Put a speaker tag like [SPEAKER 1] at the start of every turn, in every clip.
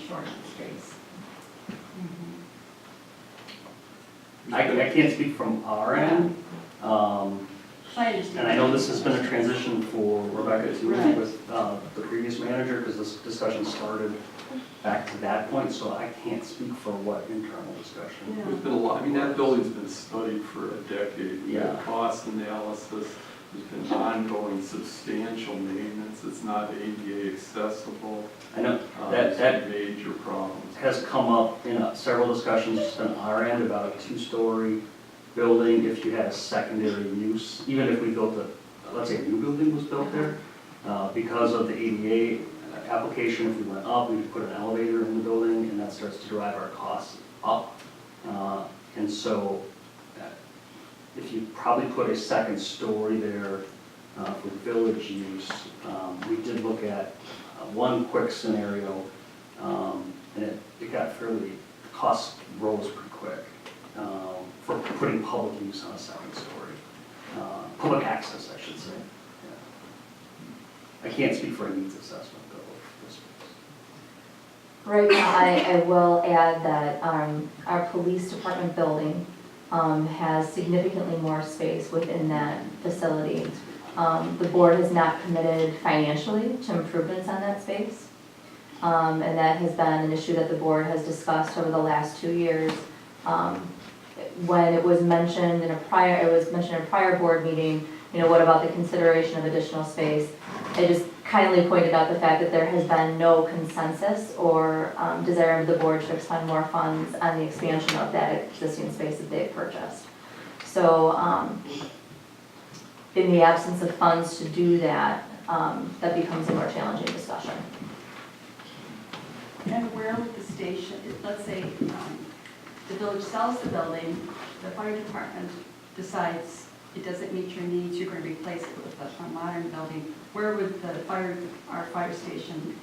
[SPEAKER 1] short on space.
[SPEAKER 2] I can't speak from our end.
[SPEAKER 1] I understand.
[SPEAKER 2] And I know this has been a transition for Rebecca too,
[SPEAKER 1] Right.
[SPEAKER 2] with the previous manager, because this discussion started back to that point, so I can't speak for what internal discussion.
[SPEAKER 1] Yeah.
[SPEAKER 3] There's been a lot, I mean, that building's been studied for a decade. We
[SPEAKER 2] Yeah.
[SPEAKER 3] had cost analysis, there's been ongoing substantial maintenance, it's not ADA accessible.
[SPEAKER 2] I know
[SPEAKER 3] There's
[SPEAKER 2] that
[SPEAKER 3] some major problems.
[SPEAKER 2] has come up in several discussions just on our end about a two-story building if you had a secondary use, even if we built let's say a new building was built there, because of the ADA application, if we went up, we could put an elevator in the building, and that starts to drive our costs up. And so if you probably put a second story there for village use, we did look at one quick scenario, and it got fairly, the cost rose pretty quick for putting public use on a second story. Public access, I should say. Yeah. I can't speak for a needs assessment, though, of this space.
[SPEAKER 4] Right now, I will add that our police department building has significantly more space within that facility. The board has not committed financially to improvements on that space. And that has been an issue that the board has discussed over the last 2 years. When it was mentioned in a prior board meeting, you know, what about the consideration of additional space? I just kindly pointed out the fact that there has been no consensus or desire of the board to expend more funds on the expansion of that existing space that they've purchased. So in the absence of funds to do that, that becomes a more challenging discussion.
[SPEAKER 1] And where would the station, let's say the village sells the building, the fire department decides it doesn't meet your needs, you're going to replace it with a modern building, where would our fire station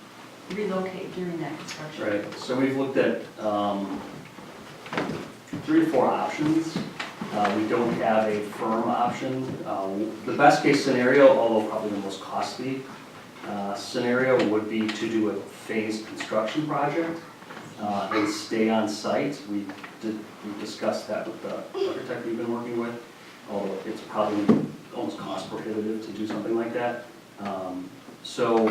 [SPEAKER 1] relocate during that construction?
[SPEAKER 2] Right, so we've looked at 3 to 4 options. We don't have a firm option. The best case scenario, although probably the most costly scenario, would be to do a phased construction project and stay on site. We discussed that with the architect we've been working with, although it's probably almost cost prohibitive to do something like that. So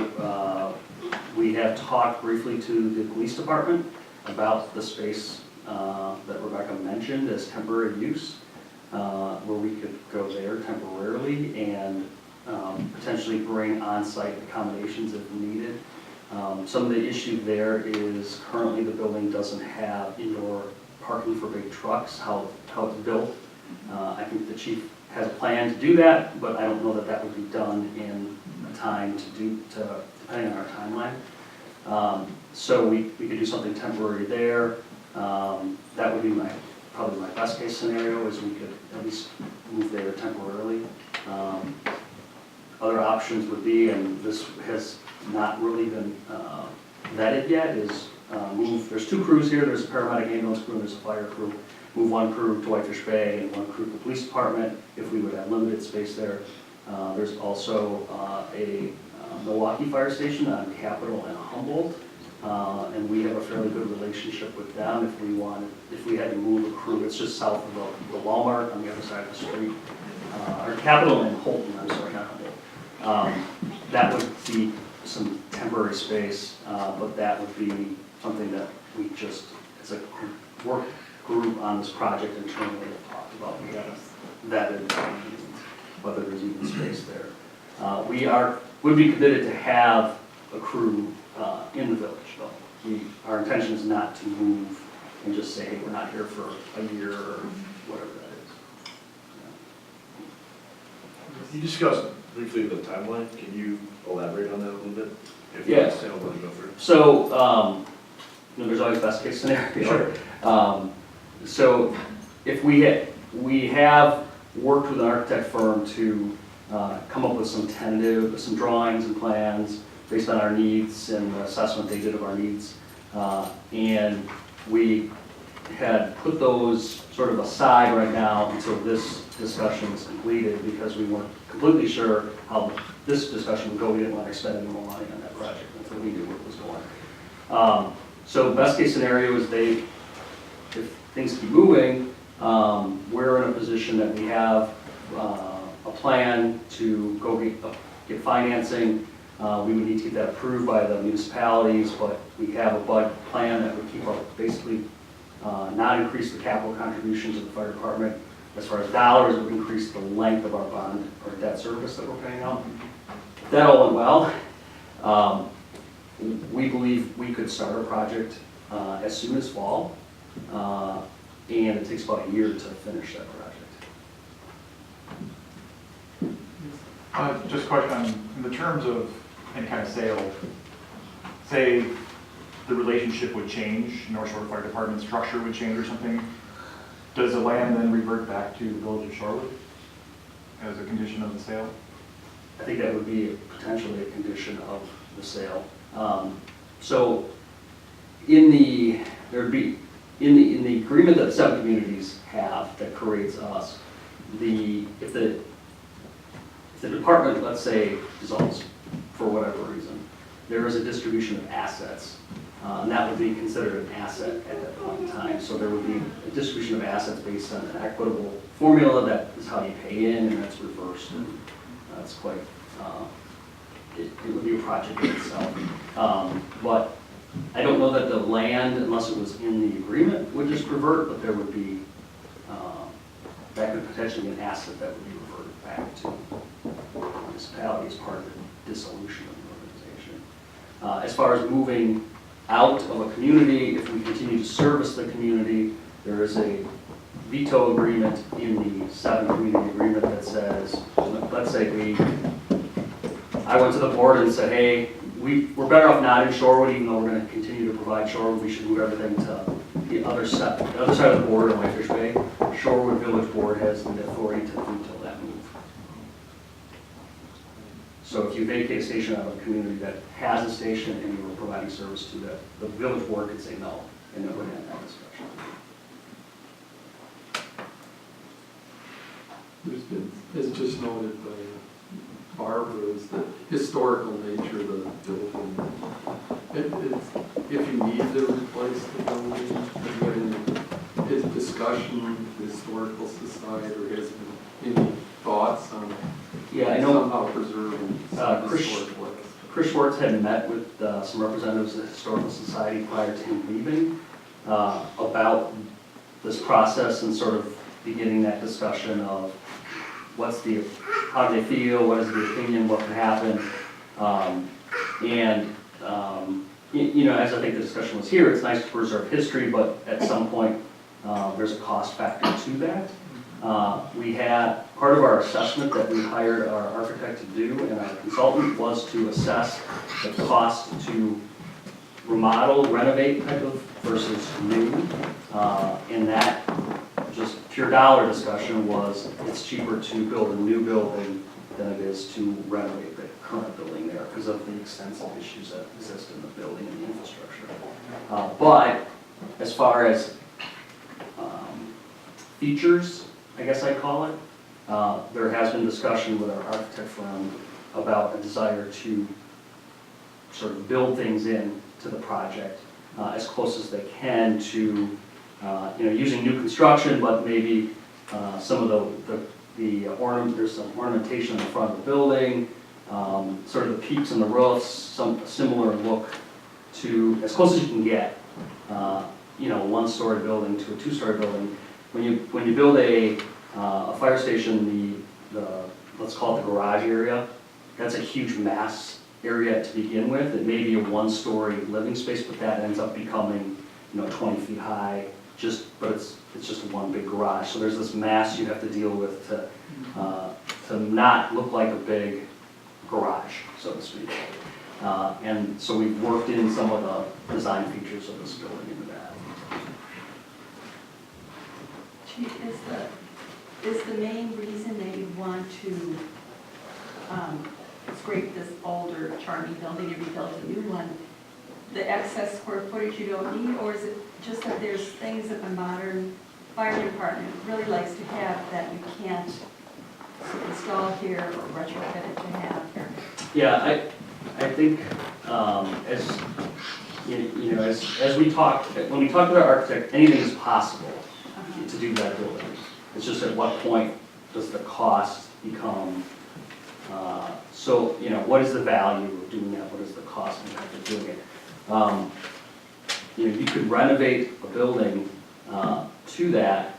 [SPEAKER 2] we have talked briefly to the police department about the space that Rebecca mentioned as temporary use, where we could go there temporarily and potentially bring on-site accommodations if needed. Some of the issue there is currently the building doesn't have indoor parking for big trucks, how it's built. I think the chief has a plan to do that, but I don't know that that would be done in a time depending on our timeline. So we could do something temporary there. That would be probably my best case scenario, is we could at least move there temporarily. Other options would be, and this has not really been vetted yet, is there's 2 crews here, there's a paramedic ambulance crew and there's a fire crew. Move 1 crew to Whitefish Bay and 1 crew to the police department if we would have limited space there. There's also a Milwaukee fire station on Capitol and Humboldt. And we have a fairly good relationship with them if we had to move a crew. It's just south of the Walmart on the other side of the street. Or Capitol and Holton, I'm sorry, not Humboldt. That would be some temporary space, but that would be something that we just, as a work group on this project internally have talked about. We have vetted whether there's even space there. Would be committed to have a crew in the village, though. Our intention is not to move and just say, hey, we're not here for a year or whatever that is.
[SPEAKER 5] You discussed briefly the timeline. Can you elaborate on that a little bit? If you
[SPEAKER 2] Yes.
[SPEAKER 5] don't want to go through.
[SPEAKER 2] So, there's always best case scenario.
[SPEAKER 5] Sure.
[SPEAKER 2] So if we have worked with an architect firm to come up with some drawings and plans based on our needs and the assessment they did of our needs. And we had put those sort of aside right now until this discussion is completed, because we weren't completely sure how this discussion would go. We didn't want to spend any more money on that project until we knew where it was going. So best case scenario is if things keep moving, we're in a position that we have a plan to go get financing. We would need to get that approved by the municipalities, but we have a plan that would keep up, basically not increase the capital contributions of the fire department. As far as dollars, it would increase the length of our bond or debt service that we're paying out. If that all went well, we believe we could start a project as soon as fall, and it takes about a year to finish that project.
[SPEAKER 6] Just a question, in the terms of any kind of sale, say the relationship would change, North Shore Fire Department structure would change or something, does the land then revert back to the Village of Shorewood as a condition of the sale?
[SPEAKER 2] I think that would be potentially a condition of the sale. So in the agreement that the 7 communities have that creates us, if the department, let's say, dissolves for whatever reason, there is a distribution of assets, and that would be considered an asset at that point in time. So there would be a distribution of assets based on an equitable formula that is how you pay in, and that's reversed, and that's quite, it would be a project in itself. But I don't know that the land, unless it was in the agreement, would just revert, but there would be, that could potentially be an asset that would be reverted back to the municipality as part of the dissolution of the organization. As far as moving out of a community, if we continue to service the community, there is a veto agreement in the 7 community agreement that says, let's say I went to the board and said, hey, we're better off not in Shorewood, even though we're going to continue to provide Shorewood, we should move everything to the other side of the border in Whitefish Bay. Shorewood Village Board has the authority to veto that move. So if you vacate a station out of a community that has a station and you were providing service to that, the village board could say no, and it would end that discussion.
[SPEAKER 3] There's been, as just noted by Barbara, is the historical nature of the building. If you need to replace the building, is discussion, the historical society, or has been any thoughts on somehow preserving some historical aspects?
[SPEAKER 2] Chris Schwartz had met with some representatives of the Historical Society prior to him leaving about this process and sort of beginning that discussion of how do they feel, what is the opinion, what can happen. As I think the discussion was here, it's nice to preserve history, but at some point there's a cost factor to that. We had, part of our assessment that we hired our architect to do and our consultant was to assess the cost to remodel, renovate type of versus new. And that, just pure dollar discussion, was it's cheaper to build a new building than it is to renovate the current building there because of the extensive issues that exist in the building and the infrastructure. But as far as features, I guess I call it, there has been discussion with our architect firm about a desire to sort of build things in to the project as close as they can to, using new construction, but maybe some of there's some ornamentation in the front of the building, sort of the peaks in the roofs, some similar look to, as close as you can get, a 1-story building to a 2-story building. When you build a fire station, let's call it the garage area, that's a huge mass area to begin with. It may be a 1-story living space, but that ends up becoming 20 feet high. But it's just one big garage. So there's this mass you have to deal with to not look like a big garage, so to speak. And so we've worked in some of the design features of this building into that.
[SPEAKER 1] Chief, is the main reason that you want to scrape this older charming building and rebuild a new one, the excess square footage you don't need, or is it just that there's things that the modern fire department really likes to have that you can't install here or retrofit it to have here?
[SPEAKER 2] Yeah, I think as you know, as we talk, when we talk to the architect, anything is possible to do that building. It's just at what point does the cost become, so, you know, what is the value of doing that? What is the cost impact of doing it? You know, you could renovate a building to that,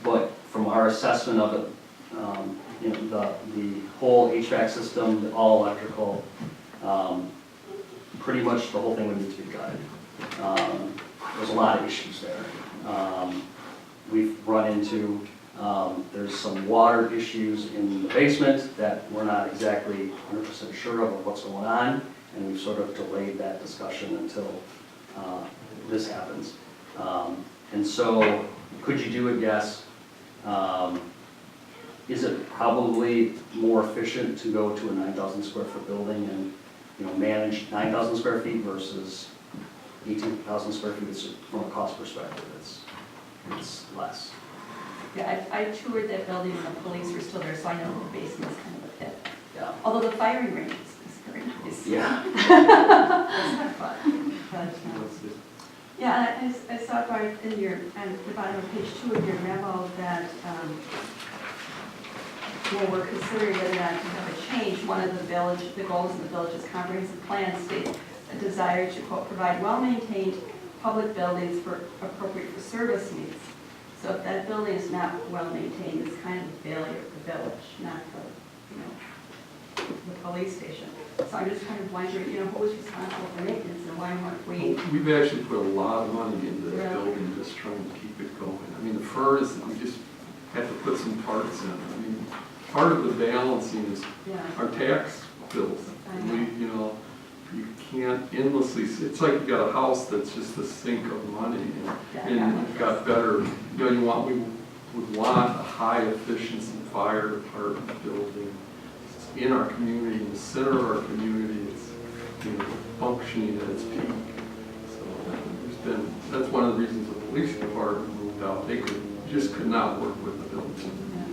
[SPEAKER 2] but from our assessment of it, you know, the whole HVAC system, all electrical, pretty much the whole thing would need to be gutted. There's a lot of issues there. We've run into, there's some water issues in the basement that we're not exactly 100% sure of what's going on, and we've sort of delayed that discussion until this happens. And so, could you do it? Yes. Is it probably more efficient to go to a 9,000 square foot building and, you know, manage 9,000 square feet versus 18,000 square feet? It's, from a cost perspective, it's less.
[SPEAKER 1] Yeah, I toured that building when the police were still there, so I know the basement's kind of a pit.
[SPEAKER 2] Yeah.
[SPEAKER 1] Although the firing range is very nice.
[SPEAKER 2] Yeah.
[SPEAKER 1] It's kind of fun. But, yeah, I saw right in your, on the bottom of page 2 of your memo that, when we're considering whether or not to have a change, one of the goals of the village's comprehensive plan states a desire to, quote, provide well-maintained public buildings for appropriate for service needs. So if that building is not well-maintained, it's kind of a failure of the village, not the, you know, the police station. So I'm just kind of wondering, you know, who was responsible for maintenance and why weren't we?
[SPEAKER 3] We've actually put a lot of money into that
[SPEAKER 1] Really?
[SPEAKER 3] building, just trying to keep it going. I mean, the furnace, we just have to put some parts in. I mean, part of the balancing is
[SPEAKER 1] Yeah.
[SPEAKER 3] our tax bills.
[SPEAKER 1] I know.
[SPEAKER 3] You know, you can't endlessly, it's like you got a house that's just a sink of money, and you've got better, you know, we would want a high efficiency fire department building in our community, in the center of our community. It's, you know, functioning at its peak. So that's one of the reasons the police department moved out. They could not work with the building.
[SPEAKER 1] Yeah.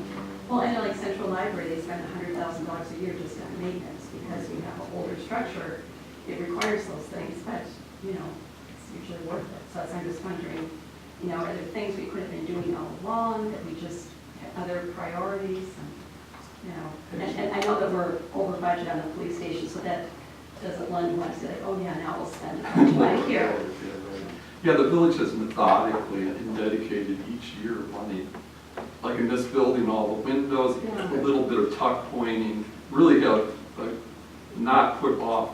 [SPEAKER 1] Well, I know like Central Library, they spend $100,000 a year just on maintenance because we have an older structure. It requires those things, but, you know, it's usually worth it. So I'm just wondering, you know, are there things we could have been doing all along that we just had other priorities? And, you know, and I know that we're over budget on the police station, so that doesn't lend one to say, like, oh yeah, now we'll spend money here.
[SPEAKER 3] Yeah, the village has methodically and dedicated each year money. Like in this building, all the windows,
[SPEAKER 1] Yeah.
[SPEAKER 3] a little bit of tuck pointing, really have not put off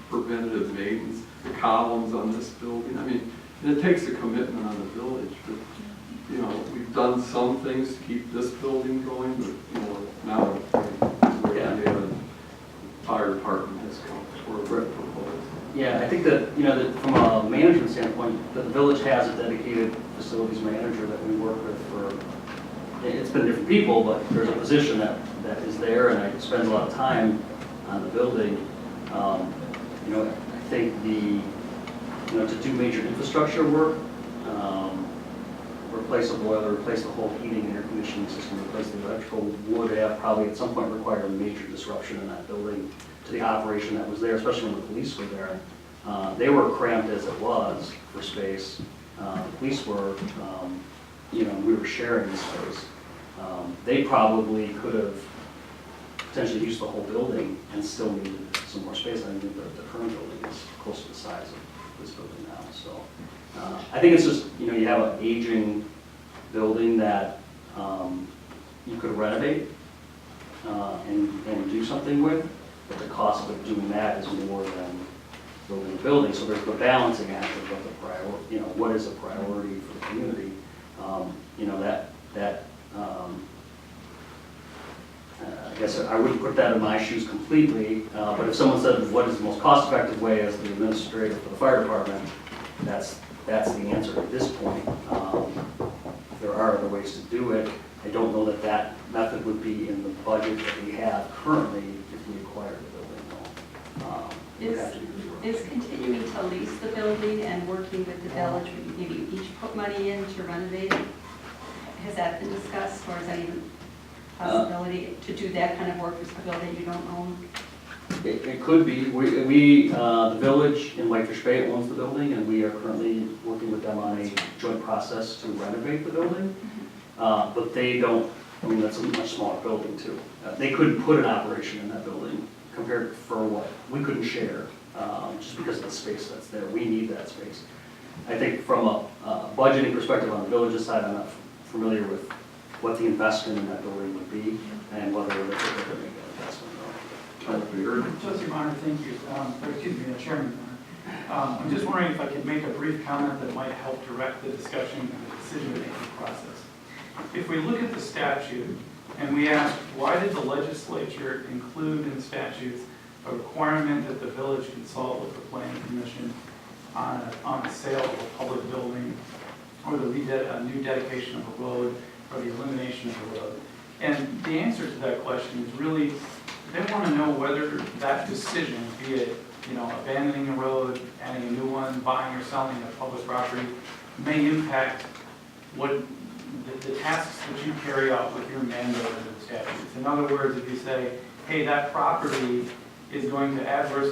[SPEAKER 3] preventative maintenance, the columns on this building. I mean, and it takes a commitment on the village, but, you know, we've done some things to keep this building going, but, you know, now the fire department has come forward with a proposal.
[SPEAKER 2] Yeah, I think that, you know, that from a management standpoint, that the village has a dedicated facilities manager that we work with for, it's been different people, but there's a position that is there, and I spend a lot of time on the building. You know, I think you know, to do major infrastructure work, replace a boiler, replace the whole heating and air conditioning system, replace the electrical, would have probably at some point required a major disruption in that building to the operation that was there, especially when the police were there. They were cramped as it was for space. The police were, you know, we were sharing the space. They probably could have potentially used the whole building and still needed some more space. I think the current building is close to the size of this building now. So I think it's just, you know, you have an aging building that you could renovate and do something with, but the cost of doing that is more than building a building. So there's the balancing act of what the priority, you know, what is a priority for the community. You know, I guess I wouldn't put that in my shoes completely, but if someone said, what is the most cost-effective way as the administrator for the fire department, that's the answer at this point. There are other ways to do it. I don't know that that method would be in the budget that we have currently if we acquired the building. It would have to be reworked.
[SPEAKER 1] Is continuing to lease the building and working with the village, would maybe each put money in to renovate it? Has that been discussed, or is that even a possibility to do that kind of work for a building you don't own?
[SPEAKER 2] It could be. The village in Whitefish Bay owns the building, and we are currently working with them on a joint process to renovate the building. But they don't, I mean, that's a much smaller building too. They couldn't put an operation in that building compared for what we couldn't share, just because of the space that's there. We need that space. I think from a budgeting perspective on the village's side, I'm not familiar with what the investment in that building would be and whether they're able to make that investment or not.
[SPEAKER 7] Trustee Bonner, thank you. Or excuse me, Chairman Bonner. I'm just wondering if I could make a brief comment that might help direct the discussion and the decision-making process. If we look at the statute and we ask, why did the legislature include in statutes a requirement that the village consult with the planning commission on a sale of a public building or a new dedication of a road or the elimination of a road? And the answer to that question is really, they want to know whether that decision, be it, abandoning a road, adding a new one, buying or selling a public property, may impact what the tasks that you carry out with your mandate under the statutes. In other words, if you say, hey, that property is going to adversely